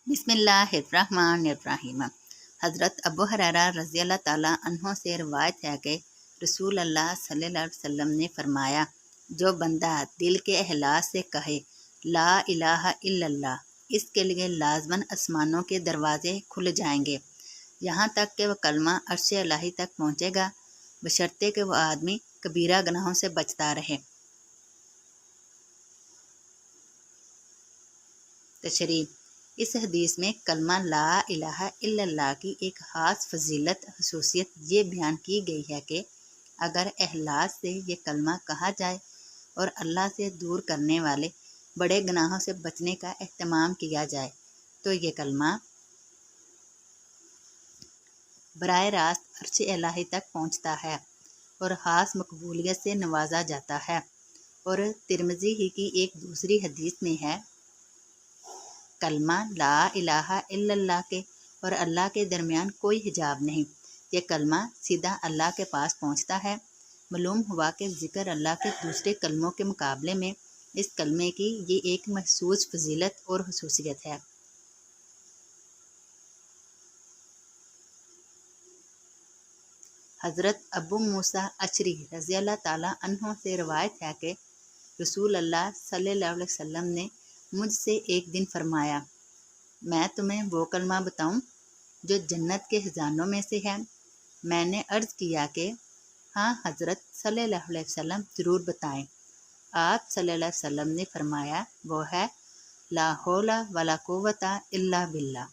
بسم اللہ الرحمن الرحیم۔ حضرت ابو ہریرہ رضی اللہ تعالیٰ عنہ سے روایت ہے کہ رسول اللہ صلی اللہ علیہ وسلم نے فرمایا، جو بندہ دل کے اخلاص سے کہے لا الہ الا اللہ، اس کے لیے لازماً آسمانوں کے دروازے کھل جائیں گے، یہاں تک کہ وہ کلمہ عرش الہی تک پہنچے گا، بشرطے کہ وہ آدمی کبیرہ گناہوں سے بچتا رہے۔ تشریح: اس حدیث میں کلمہ لا الہ الا اللہ کی ایک خاص فضیلت خصوصیت یہ بیان کی گئی ہے کہ اگر اخلاص سے یہ کلمہ کہا جائے اور اللہ سے دور کرنے والے بڑے گناہوں سے بچنے کا اہتمام کیا جائے تو یہ کلمہ براہ راست عرش الہی تک پہنچتا ہے اور خاص مقبولیت سے نوازا جاتا ہے۔ اور ترمذی ہی کی ایک دوسری حدیث میں ہے، کلمہ لا الہ الا اللہ کے اور اللہ کے درمیان کوئی حجاب نہیں، یہ کلمہ سیدھا اللہ کے پاس پہنچتا ہے۔ معلوم ہوا کہ ذکر اللہ کے دوسرے کلموں کے مقابلے میں اس کلمے کی یہ ایک مخصوص فضیلت اور خصوصیت ہے۔ حضرت ابو موسیٰ اشعری رضی اللہ تعالیٰ عنہ سے روایت ہے کہ رسول اللہ صلی اللہ علیہ وسلم نے مجھ سے ایک دن فرمایا، میں تمہیں وہ کلمہ بتاؤں جو جنت کے خزانوں میں سے ہے؟ میں نے عرض کیا کہ ہاں حضرت صلی اللہ علیہ وسلم، ضرور بتائیں۔ آپ صلی اللہ علیہ وسلم نے فرمایا، وہ ہے لا حول ولا قوت الا باللہ۔